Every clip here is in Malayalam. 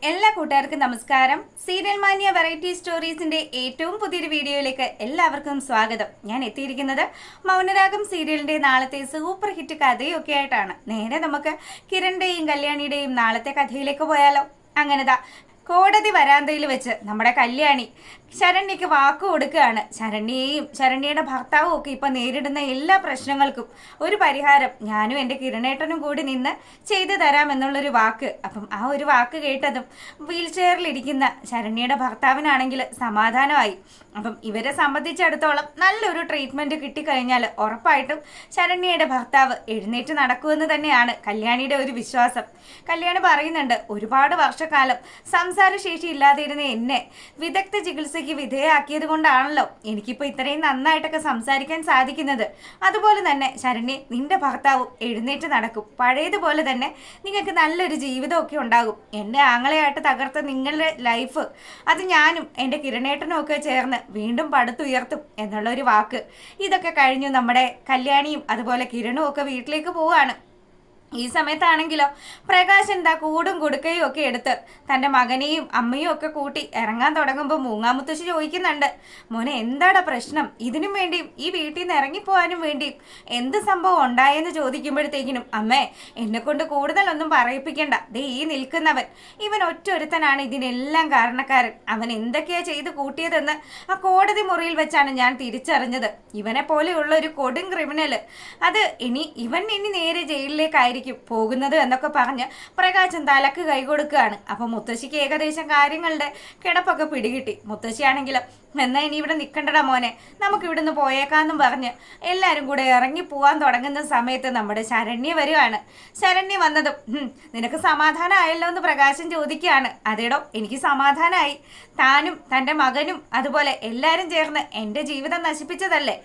എല്ലാ കൂട്ടുകാർക്കും നമസ്കാരം. സീരിയൽ മാനിയ വെറൈറ്റി സ്റ്റോറീസിന്റെ ഏറ്റവും പുതിയൊരു വീഡിയോയിലേക്ക് എല്ലാവർക്കും സ്വാഗതം. ഞാൻ എത്തിയിരിക്കുന്നത് മൗനരാഗം സീരിയലിന്റെ നാളത്തെ സൂപ്പർ ഹിറ്റ് കഥയൊക്കെ ആയിട്ടാണ്. നേരെ നമുക്ക് കിരണിന്റെയും കല്യാണിയുടെയും നാളത്തെ കഥയിലേക്ക് പോയാലോ. അങ്ങനെതാ കോടതി വരാന്തയിൽ വെച്ച് നമ്മുടെ കല്യാണി ശരണ്യക്ക് വാക്ക് കൊടുക്കുകയാണ്. ശരണ്യയുടെ ഭർത്താവും ഒക്കെ ഇപ്പൊ നേരിടുന്ന എല്ലാ പ്രശ്നങ്ങൾക്കും ഒരു പരിഹാരം ഞാനും എൻ്റെ കിരണേട്ടനും കൂടി നിന്ന് ചെയ്തു തരാം എന്നുള്ളൊരു വാക്ക്. അപ്പം ആ ഒരു വാക്ക് കേട്ടതും വീൽ ചെയറിലിരിക്കുന്ന ശരണ്യയുടെ ഭർത്താവിനാണെങ്കിൽ സമാധാനമായി. അപ്പം ഇവരെ സംബന്ധിച്ചിടത്തോളം നല്ലൊരു ട്രീറ്റ്മെന്റ് കിട്ടിക്കഴിഞ്ഞാൽ ഉറപ്പായിട്ടും ശരണ്യയുടെ ഭർത്താവ് എഴുന്നേറ്റ് നടക്കുമെന്ന് തന്നെയാണ് കല്യാണിയുടെ ഒരു വിശ്വാസം. കല്യാണി പറയുന്നുണ്ട്, ഒരുപാട് വർഷക്കാലം സംസാരശേഷി ഇല്ലാതിരുന്ന എന്നെ വിദഗ്ധ ചികിത്സയ്ക്ക് വിധേയമാക്കിയത് കൊണ്ടാണല്ലോ എനിക്കിപ്പോൾ ഇത്രയും നന്നായിട്ടൊക്കെ സംസാരിക്കാൻ സാധിക്കുന്നത്. അതുപോലെ തന്നെ ശരണ്യ, നിന്റെ ഭർത്താവും എഴുന്നേറ്റ് നടക്കും. പഴയതുപോലെ തന്നെ നിങ്ങൾക്ക് നല്ലൊരു ജീവിതമൊക്കെ ഉണ്ടാകും. എൻ്റെ ആങ്ങളെയായിട്ട് തകർത്ത നിങ്ങളുടെ ലൈഫ് അത് ഞാനും എൻ്റെ കിരണേട്ടനും ഒക്കെ ചേർന്ന് വീണ്ടും പടുത്തുയർത്തും എന്നുള്ളൊരു വാക്ക്. ഇതൊക്കെ കഴിഞ്ഞു നമ്മുടെ കല്യാണിയും അതുപോലെ കിരണും ഒക്കെ വീട്ടിലേക്ക് പോവുകയാണ്. ഈ സമയത്താണെങ്കിലോ പ്രകാശൻ എന്താ കൂടും കൊടുക്കയും ഒക്കെ എടുത്ത് തൻ്റെ മകനെയും അമ്മയും ഒക്കെ കൂട്ടി ഇറങ്ങാൻ തുടങ്ങുമ്പോൾ മൂങ്ങാമുത്തശ്ശി ചോദിക്കുന്നുണ്ട്, മോനെ എന്താടാ പ്രശ്നം? ഇതിനും വേണ്ടിയും ഈ വീട്ടിൽ നിന്ന് ഇറങ്ങിപ്പോവാനും വേണ്ടിയും എന്ത് സംഭവം ഉണ്ടായെന്ന് ചോദിക്കുമ്പോഴത്തേക്കിനും, അമ്മേ എന്നെ കൊണ്ട് കൂടുതലൊന്നും പറയിപ്പിക്കണ്ട, ദേ ഈ നിൽക്കുന്നവൻ ഇവൻ ഒറ്റൊരുത്തനാണ് ഇതിനെല്ലാം കാരണക്കാരൻ. അവൻ എന്തൊക്കെയാ ചെയ്ത് കൂട്ടിയതെന്ന് ആ കോടതി മുറിയിൽ വെച്ചാണ് ഞാൻ തിരിച്ചറിഞ്ഞത്. ഇവനെ പോലെയുള്ള ഒരു കൊടും ക്രിമിനല് ഇവൻ ഇനി നേരെ ജയിലിലേക്കായിരിക്കും പോകുന്നത് എന്നൊക്കെ പറഞ്ഞ് പ്രകാശൻ തലക്ക് കൈകൊടുക്കുകയാണ്. അപ്പൊ മുത്തശ്ശിക്ക് ഏകദേശം കാര്യങ്ങളുടെ കിടപ്പൊക്കെ പിടികിട്ടി. മുത്തശ്ശിയാണെങ്കിലും എന്നാ ഇനി ഇവിടെ നിൽക്കണ്ടടാ മോനെ, നമുക്ക് ഇവിടുന്ന് പോയേക്കാന്നും പറഞ്ഞ് എല്ലാവരും കൂടെ ഇറങ്ങി പോവാൻ തുടങ്ങുന്ന സമയത്ത് നമ്മുടെ ശരണ്യ വരികയാണ്. ശരണ്യ വന്നതും നിനക്ക് സമാധാനമായല്ലോ എന്ന് പ്രകാശൻ ചോദിക്കുകയാണ്. അതേടോ, എനിക്ക് സമാധാനമായി. താനും തൻ്റെ മകനും അതുപോലെ എല്ലാവരും ചേർന്ന് എൻ്റെ ജീവിതം നശിപ്പിച്ചതല്ലേ.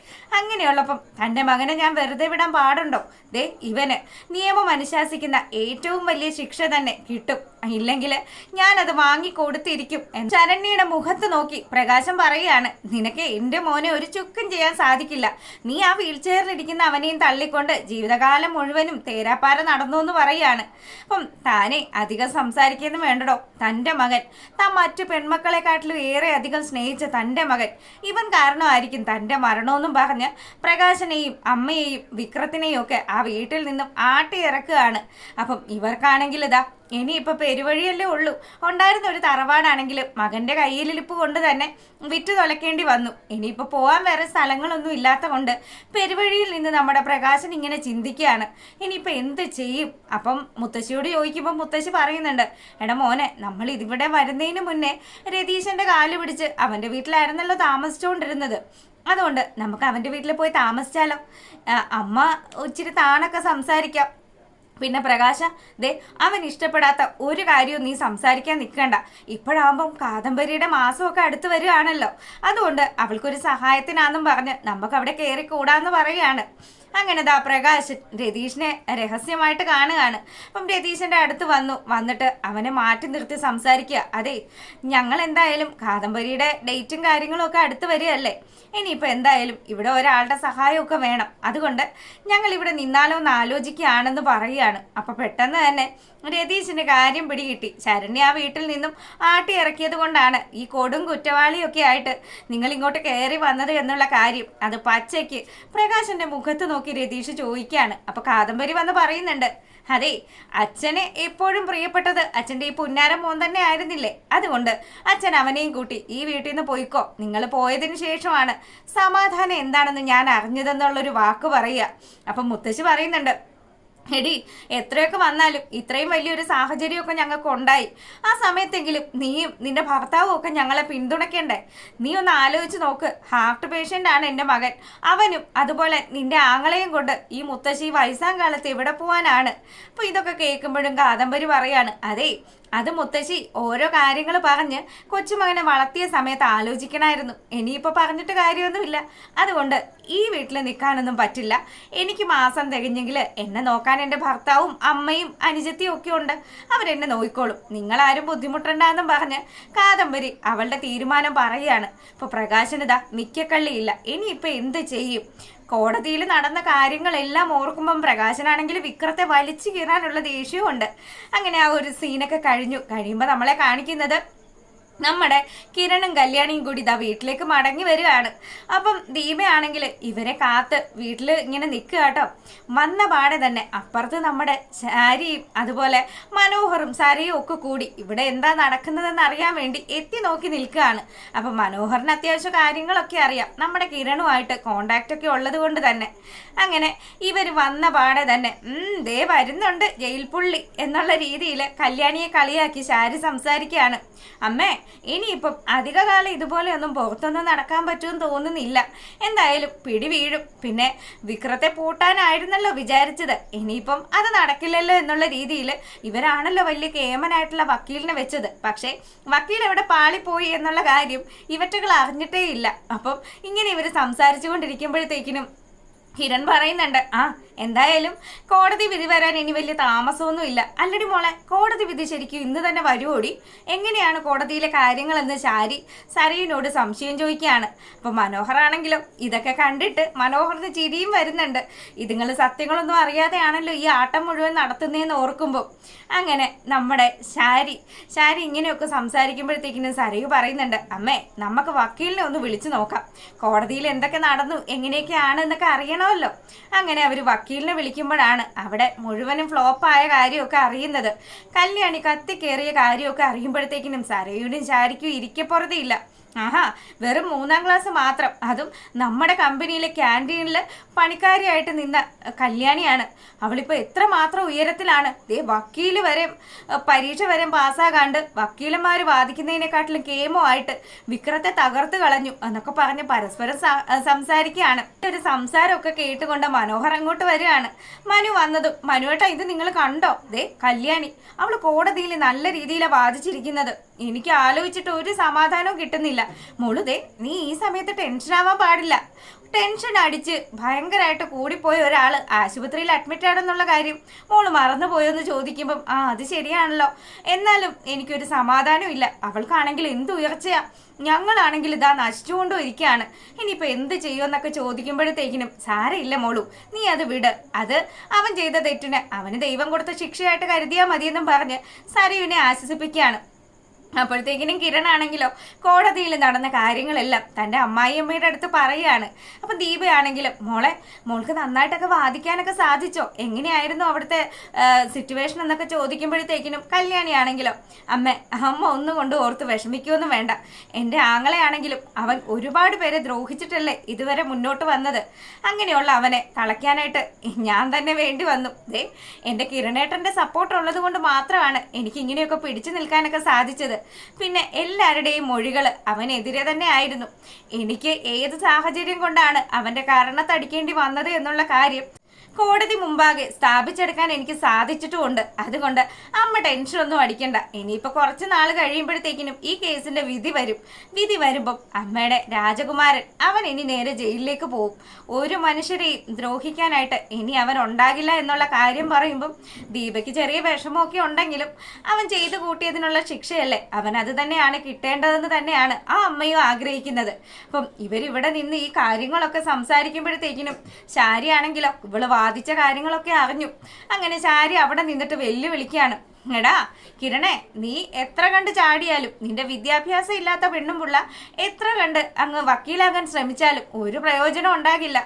അങ്ങനെയുള്ളപ്പം തൻ്റെ മകനെ ഞാൻ വെറുതെ വിടാൻ പാടുണ്ടോ? ദേ ഇവന് നിയമം അനുശാസിക്കുന്ന ഏറ്റവും വലിയ ശിക്ഷ തന്നെ കിട്ടും, ഇല്ലെങ്കിൽ ഞാനത് വാങ്ങിക്കൊടുത്തിരിക്കും. ശരണ്യയുടെ മുഖത്ത് നോക്കി പ്രകാശം പറയുകയാണ്, നിനക്ക് എൻ്റെ മോനെ ഒരു ചുക്കും ചെയ്യാൻ സാധിക്കില്ല. നീ ആ വീൽ ചെയറിലിരിക്കുന്ന അവനെയും തള്ളിക്കൊണ്ട് ജീവിതകാലം മുഴുവനും തേരാപ്പാര നടന്നു എന്ന് പറയുകയാണ്. അപ്പം താനെ അധികം സംസാരിക്കുന്നു വേണ്ടടോ. തൻ്റെ മകൻ, താൻ മറ്റു പെൺമക്കളെക്കാട്ടിലും ഏറെ അധികം സ്നേഹിച്ച തൻ്റെ മകൻ, ഇവൻ കാരണമായിരിക്കും തൻ്റെ മരണമെന്നും പറഞ്ഞ് പ്രകാശനെയും അമ്മയെയും വിക്രത്തിനെയും ഒക്കെ ആ വീട്ടിൽ നിന്നും ആട്ടി ഇറക്കുകയാണ്. അപ്പം ഇവർക്കാണെങ്കിൽ ഇതാ ഇനിയിപ്പൊ പെരുവഴിയല്ലേ ഉള്ളൂ. ഉണ്ടായിരുന്ന ഒരു തറവാടാണെങ്കിലും മകന്റെ കയ്യിലിരിപ്പ് കൊണ്ട് തന്നെ വിറ്റ് തുലക്കേണ്ടി വന്നു. ഇനിയിപ്പോൾ പോകാൻ വേറെ സ്ഥലങ്ങളൊന്നും ഇല്ലാത്ത കൊണ്ട് പെരുവഴിയിൽ നിന്ന് നമ്മുടെ പ്രകാശൻ ഇങ്ങനെ ചിന്തിക്കുകയാണ്, ഇനിയിപ്പോൾ എന്ത് ചെയ്യും? അപ്പം മുത്തശ്ശിയോട് ചോദിക്കുമ്പോൾ മുത്തശ്ശി പറയുന്നുണ്ട്, എടാ മോനെ, നമ്മൾ ഇതിവിടെ വരുന്നതിന് മുന്നേ രതീശന്റെ കാല് പിടിച്ച് അവൻ്റെ വീട്ടിലായിരുന്നല്ലോ താമസിച്ചുകൊണ്ടിരുന്നത്. അതുകൊണ്ട് നമുക്ക് അവൻ്റെ വീട്ടിൽ പോയി താമസിച്ചാലോ? അമ്മ ഇച്ചിരി താണൊക്കെ സംസാരിക്കാം. പിന്നെ പ്രകാശ, ദേ അവൻ ഇഷ്ടപ്പെടാത്ത ഒരു കാര്യവും നീ സംസാരിക്കാൻ നിൽക്കണ്ട. ഇപ്പോഴാകുമ്പം കാദംബരിയുടെ മാസമൊക്കെ അടുത്ത് വരികയാണല്ലോ, അതുകൊണ്ട് അവൾക്കൊരു സഹായത്തിനാന്നും പറഞ്ഞ് നമുക്ക് അവിടെ കയറി കൂടാന്ന് പറയുകയാണ്. അങ്ങനെ ദാ പ്രകാശൻ രതീഷിനെ രഹസ്യമായിട്ട് കാണുകയാണ്. അപ്പം രതീശന്റെ അടുത്ത് വന്നിട്ട് അവനെ മാറ്റി നിർത്തി സംസാരിക്കുക. അതെ, ഞങ്ങൾ എന്തായാലും കാദംബരിയുടെ ഡേറ്റും കാര്യങ്ങളും ഒക്കെ അടുത്ത് വരികയല്ലേ, ഇനിയിപ്പോൾ എന്തായാലും ഇവിടെ ഒരാളുടെ സഹായമൊക്കെ വേണം. അതുകൊണ്ട് ഞങ്ങൾ ഇവിടെ നിന്നാലോ എന്ന് ആലോചിക്കുകയാണെന്ന് പറയുകയാണ്. അപ്പം പെട്ടെന്ന് തന്നെ രതീശിന്റെ കാര്യം പിടികിട്ടി. ശരണ്യ ആ വീട്ടിൽ നിന്നും ആട്ടി ഇറക്കിയത് കൊണ്ടാണ് ഈ കൊടും കുറ്റവാളിയൊക്കെ ആയിട്ട് നിങ്ങൾ ഇങ്ങോട്ട് കയറി വന്നത് എന്നുള്ള കാര്യം അത് പച്ചയ്ക്ക് പ്രകാശന്റെ മുഖത്ത് നോക്കി രതീഷ് ചോദിക്കുകയാണ്. അപ്പൊ കാദംബരി വന്ന് പറയുന്നുണ്ട്, അതെ, അച്ഛനെ എപ്പോഴും പ്രിയപ്പെട്ടത് അച്ഛൻ്റെ ഈ പുന്നാരം മോൻ തന്നെ ആയിരുന്നില്ലേ, അതുകൊണ്ട് അച്ഛൻ അവനെയും കൂട്ടി ഈ വീട്ടിൽ നിന്ന് പോയിക്കോ. നിങ്ങൾ പോയതിന് ശേഷമാണ് സമാധാനം എന്താണെന്ന് ഞാൻ അറിഞ്ഞതെന്നുള്ളൊരു വാക്ക് പറയുക. അപ്പം മുത്തശ്ശി പറയുന്നുണ്ട്, എടി എത്രയൊക്കെ വന്നാലും ഇത്രയും വലിയൊരു സാഹചര്യമൊക്കെ ഞങ്ങൾക്ക് ഉണ്ടായി. ആ സമയത്തെങ്കിലും നീയും നിന്റെ ഭർത്താവും ഒക്കെ ഞങ്ങളെ പിന്തുണയ്ക്കണ്ടേ? നീ ഒന്ന് ആലോചിച്ച് നോക്ക്. ഹാർട്ട് പേഷ്യൻ്റ് ആണ് എൻ്റെ മകൻ. അവനും അതുപോലെ നിന്റെ ആങ്ങളെയും കൊണ്ട് ഈ മുത്തശ്ശി വയസ്സാം കാലത്ത് എവിടെ പോവാനാണ്? അപ്പോൾ ഇതൊക്കെ കേൾക്കുമ്പോഴും കാദംബരി പറയാണ്, അതേ അത് മുത്തശ്ശി ഓരോ കാര്യങ്ങൾ പറഞ്ഞ് കൊച്ചുമകനെ വളർത്തിയ സമയത്ത് ആലോചിക്കണമായിരുന്നു. ഇനിയിപ്പോൾ പറഞ്ഞിട്ട് കാര്യമൊന്നുമില്ല. അതുകൊണ്ട് ഈ വീട്ടിൽ നിൽക്കാനൊന്നും പറ്റില്ല. എനിക്ക് മാസം തികഞ്ഞെങ്കിൽ എന്നെ നോക്കാൻ എൻ്റെ ഭർത്താവും അമ്മയും അനുജത്തിയും ഒക്കെ ഉണ്ട്, അവരെന്നെ നോക്കിക്കോളും. നിങ്ങളാരും ബുദ്ധിമുട്ടണ്ടെന്നും പറഞ്ഞ് കാദംബരി അവളുടെ തീരുമാനം പറയുകയാണ്. ഇപ്പോൾ പ്രകാശനിതാ മിക്കക്കള്ളിയില്ല. ഇനിയിപ്പോൾ എന്ത് ചെയ്യും? കോടതിയിൽ നടന്ന കാര്യങ്ങളെല്ലാം ഓർക്കുമ്പം പ്രകാശനാണെങ്കിൽ വിക്രത്തെ വലിച്ചു കീറാനുള്ള ദേഷ്യവും. അങ്ങനെ ആ ഒരു സീനൊക്കെ കഴിയുമ്പോൾ നമ്മളെ കാണിക്കുന്നത് നമ്മുടെ കിരണും കല്യാണിയും കൂടി ഇതാ വീട്ടിലേക്ക് മടങ്ങി വരികയാണ്. അപ്പം ദീപയാണെങ്കിൽ ഇവരെ കാത്ത് വീട്ടിൽ ഇങ്ങനെ നിൽക്കുക കേട്ടോ. വന്ന പാടെ തന്നെ അപ്പുറത്ത് നമ്മുടെ ശാരിയും അതുപോലെ മനോഹറും സരയും ഒക്കെ കൂടി ഇവിടെ എന്താ നടക്കുന്നതെന്ന് അറിയാൻ വേണ്ടി എത്തി നോക്കി നിൽക്കുകയാണ്. അപ്പം മനോഹറിന് അത്യാവശ്യം കാര്യങ്ങളൊക്കെ അറിയാം, നമ്മുടെ കിരണുമായിട്ട് കോണ്ടാക്റ്റ് ഒക്കെ ഉള്ളത് കൊണ്ട് തന്നെ. അങ്ങനെ ഇവർ വന്ന പാടെ തന്നെ ദേ വരുന്നുണ്ട് ജയിൽ പുള്ളി എന്നുള്ള രീതിയിൽ കല്യാണിയെ കളിയാക്കി ശാരി സംസാരിക്കുകയാണ്. അമ്മേ, ഇനിയിപ്പം അധികകാലം ഇതുപോലെയൊന്നും പുറത്തൊന്നും നടക്കാൻ പറ്റുമെന്ന് തോന്നുന്നില്ല. എന്തായാലും പിടി വീഴും. പിന്നെ വിക്രത്തെ പൂട്ടാനായിരുന്നല്ലോ വിചാരിച്ചത്, ഇനിയിപ്പം അത് നടക്കില്ലല്ലോ എന്നുള്ള രീതിയിൽ ഇവരാണല്ലോ വലിയ കേമനായിട്ടുള്ള വക്കീലിനെ വെച്ചത്. പക്ഷേ വക്കീൽ എവിടെ പാളിപ്പോയി എന്നുള്ള കാര്യം ഇവറ്റകൾ അറിഞ്ഞിട്ടേ ഇല്ല. അപ്പം ഇങ്ങനെ ഇവർ സംസാരിച്ചു കൊണ്ടിരിക്കുമ്പോഴത്തേക്കിനും കിരൺ പറയുന്നുണ്ട്, എന്തായാലും കോടതി വിധി വരാൻ ഇനി വലിയ താമസമൊന്നുമില്ല. അല്ലടി മോളെ, കോടതി വിധി ശരിക്കും ഇന്ന് തന്നെ വരുമോടി? എങ്ങനെയാണ് കോടതിയിലെ കാര്യങ്ങളെന്ന് സരയിനോട് സംശയം ചോദിക്കുകയാണ്. അപ്പൊ മനോഹറാണെങ്കിലും ഇതൊക്കെ കണ്ടിട്ട് മനോഹറിന് ചിരിയും വരുന്നുണ്ട്. ഇതുങ്ങൾ സത്യങ്ങളൊന്നും അറിയാതെയാണല്ലോ ഈ ആട്ടം മുഴുവൻ നടത്തുന്നതെന്ന് ഓർക്കുമ്പോൾ. അങ്ങനെ നമ്മുടെ ശാരി ഇങ്ങനെയൊക്കെ സംസാരിക്കുമ്പോഴത്തേക്കിനും സരയു പറയുന്നുണ്ട്, അമ്മേ, നമുക്ക് വക്കീലിനെ ഒന്ന് വിളിച്ചു നോക്കാം. കോടതിയിൽ എന്തൊക്കെ നടന്നു, എങ്ങനെയൊക്കെയാണ് എന്നൊക്കെ അറിയണമല്ലോ. അങ്ങനെ അവർ വക്കീലിനെ വിളിക്കുമ്പോഴാണ് അവിടെ മുഴുവനും ഫ്ലോപ്പായ കാര്യമൊക്കെ അറിയുന്നത്. കല്യാണി കത്തിക്കേറിയ കാര്യമൊക്കെ അറിയുമ്പോഴത്തേക്കിനും സരയുനും ശാരിക്കും ഇരിക്കപ്പുറതിയില്ല. വെറും 3ാം ക്ലാസ് മാത്രം, അതും നമ്മുടെ കമ്പനിയിലെ ക്യാൻറ്റീനിൽ പണിക്കാരിയായിട്ട് നിന്ന കല്യാണിയാണ്. അവളിപ്പോൾ എത്രമാത്രം ഉയരത്തിലാണ്. വക്കീല് വരെ പരീക്ഷ വരെ പാസ്സാകാണ്ട് വക്കീലന്മാർ വാദിക്കുന്നതിനെക്കാട്ടിലും കേമോ ആയിട്ട് വിക്രത്തെ തകർത്ത് കളഞ്ഞു എന്നൊക്കെ പറഞ്ഞ് പരസ്പരം സംസാരിക്കുകയാണ്. ഒരു സംസാരമൊക്കെ കേട്ടുകൊണ്ട് മനോഹർ അങ്ങോട്ട് വരികയാണ്. മനു വന്നതും, മനുവേട്ടാ ഇത് നിങ്ങൾ കണ്ടോ? കല്യാണി അവൾ കോടതിയിൽ നല്ല രീതിയിലാണ് വാദിച്ചിരിക്കുന്നത്. എനിക്ക് ആലോചിച്ചിട്ട് ഒരു സമാധാനവും കിട്ടുന്നില്ല. മോളുദേ, നീ ഈ സമയത്ത് ടെൻഷൻ ആവാൻ പാടില്ല. ടെൻഷൻ അടിച്ച് ഭയങ്കരമായിട്ട് കൂടിപ്പോയ ഒരാൾ ആശുപത്രിയിൽ അഡ്മിറ്റ് ആണെന്നുള്ള കാര്യം മോള് മറന്നുപോയെന്ന് ചോദിക്കുമ്പം അത് ശരിയാണല്ലോ, എന്നാലും എനിക്കൊരു സമാധാനം ഇല്ല. അവൾക്കാണെങ്കിൽ എന്ത് ഉയർച്ചയാ, ഞങ്ങളാണെങ്കിൽ ഇതാ നശിച്ചുകൊണ്ടും ഇരിക്കുകയാണ്. ഇനിയിപ്പോൾ എന്ത് ചെയ്യുമെന്നൊക്കെ ചോദിക്കുമ്പോഴത്തേക്കിനും സാരമില്ല മോളു, നീ അത് വിട്. അത് അവൻ ചെയ്ത തെറ്റിന് അവന് ദൈവം കൊടുത്ത ശിക്ഷയായിട്ട് കരുതിയാൽ മതിയെന്നും പറഞ്ഞ് സരയുവിനെ ആശ്വസിപ്പിക്കുകയാണ്. അപ്പോഴത്തേക്കിനും കിരൺ ആണെങ്കിലോ കോടതിയിൽ നടന്ന കാര്യങ്ങളെല്ലാം തൻ്റെ അമ്മായിയമ്മയുടെ അടുത്ത് പറയുകയാണ്. അപ്പം ദീപയാണെങ്കിലും, മോൾക്ക് നന്നായിട്ടൊക്കെ വാദിക്കാനൊക്കെ സാധിച്ചോ, എങ്ങനെയായിരുന്നു അവിടുത്തെ സിറ്റുവേഷൻ എന്നൊക്കെ ചോദിക്കുമ്പോഴത്തേക്കിനും കല്യാണിയാണെങ്കിലോ, അമ്മ ഒന്നും കൊണ്ട് ഓർത്ത് വിഷമിക്കുമൊന്നും വേണ്ട. എൻ്റെ ആങ്ങളെയാണെങ്കിലും അവൻ ഒരുപാട് പേരെ ദ്രോഹിച്ചിട്ടല്ലേ ഇതുവരെ മുന്നോട്ട് വന്നത്. അങ്ങനെയുള്ള അവനെ തളയ്ക്കാനായിട്ട് ഞാൻ തന്നെ വേണ്ടി വന്നു. എൻ്റെ കിരണേട്ടൻ്റെ സപ്പോർട്ട് ഉള്ളത് കൊണ്ട് മാത്രമാണ് എനിക്ക് ഇങ്ങനെയൊക്കെ പിടിച്ചു നിൽക്കാനൊക്കെ സാധിച്ചത്. പിന്നെ എല്ലാവരുടെയും മൊഴികൾ അവനെതിരെ തന്നെ ആയിരുന്നു. എനിക്ക് ഏത് സാഹചര്യം കൊണ്ടാണ് അവന്റെ കാരണത്തടിക്കേണ്ടി വന്നത് എന്നുള്ള കാര്യം കോടതി മുമ്പാകെ സ്ഥാപിച്ചെടുക്കാൻ എനിക്ക് സാധിച്ചിട്ടുമുണ്ട്. അതുകൊണ്ട് അമ്മ ടെൻഷനൊന്നും അടിക്കണ്ട. ഇനിയിപ്പോൾ കുറച്ച് നാൾ കഴിയുമ്പോഴത്തേക്കിനും ഈ കേസിന്റെ വിധി വരും. വിധി വരുമ്പം അമ്മയുടെ രാജകുമാരൻ അവൻ ഇനി നേരെ ജയിലിലേക്ക് പോകും. ഒരു മനുഷ്യരെയും ദ്രോഹിക്കാനായിട്ട് ഇനി അവൻ ഉണ്ടാകില്ല എന്നുള്ള കാര്യം പറയുമ്പം ദീപയ്ക്ക് ചെറിയ വിഷമമൊക്കെ ഉണ്ടെങ്കിലും അവൻ ചെയ്തു കൂട്ടിയതിനുള്ള ശിക്ഷയല്ലേ, അവൻ അത് തന്നെയാണ് കിട്ടേണ്ടതെന്ന് തന്നെയാണ് ആ അമ്മയും ആഗ്രഹിക്കുന്നത്. അപ്പം ഇവരിവിടെ നിന്ന് ഈ കാര്യങ്ങളൊക്കെ സംസാരിക്കുമ്പോഴത്തേക്കിനും ശാരിയാണെങ്കിലോ ഇവള് വാദിച്ച കാര്യങ്ങളൊക്കെ അറിഞ്ഞു. അങ്ങനെ ശാരി അവിടെ നിന്നിട്ട് വെല്ലുവിളിക്കുകയാണ്, എടാ കിരണേ, നീ എത്ര കണ്ട് ചാടിയാലും, നിന്റെ വിദ്യാഭ്യാസം ഇല്ലാത്ത പെണ്ണും പുള്ള എത്ര കണ്ട് അങ്ങ് വക്കീലാകാൻ ശ്രമിച്ചാലും ഒരു പ്രയോജനം ഉണ്ടാകില്ല.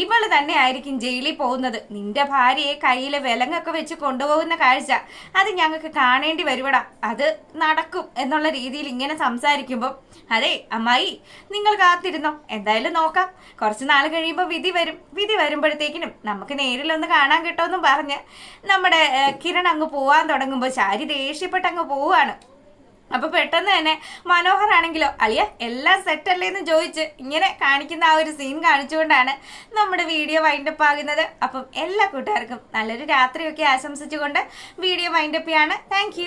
ഇവള് തന്നെ ആയിരിക്കും ജയിലിൽ പോകുന്നത്. നിന്റെ ഭാര്യയെ കയ്യിൽ വിലങ്ങൊക്കെ വെച്ച് കൊണ്ടുപോകുന്ന കാഴ്ച അത് ഞങ്ങൾക്ക് കാണേണ്ടി വരുവടാ, അത് നടക്കും എന്നുള്ള രീതിയിൽ ഇങ്ങനെ സംസാരിക്കുമ്പോൾ, അതെ അമ്മായി, നിങ്ങൾ കാത്തിരുന്നോ, എന്തായാലും നോക്കാം. കുറച്ച് നാൾ കഴിയുമ്പോൾ വിധി വരും. വിധി വരുമ്പോഴത്തേക്കിനും നമുക്ക് നേരിലൊന്ന് കാണാൻ കിട്ടുമെന്നും പറഞ്ഞ് നമ്മുടെ കിരൺ അങ്ങ് പോവാൻ തുടങ്ങുമ്പോൾ ശാരി ദേഷ്യപ്പെട്ട് അങ്ങ് പോവുകയാണ്. അപ്പൊ പെട്ടെന്ന് തന്നെ മനോഹറാണെങ്കിലോ, അളിയ എല്ലാം സെറ്റല്ലേ എന്ന് ചോദിച്ച് ഇങ്ങനെ കാണിക്കുന്ന ആ ഒരു സീൻ കാണിച്ചുകൊണ്ടാണ് നമ്മുടെ വീഡിയോ വൈൻഡപ്പ് ആകുന്നത്. അപ്പം എല്ലാ കൂട്ടുകാർക്കും നല്ലൊരു രാത്രിയൊക്കെ ആശംസിച്ചുകൊണ്ട് വീഡിയോ വൈൻഡപ്പ് ചെയ്യാണ്. താങ്ക്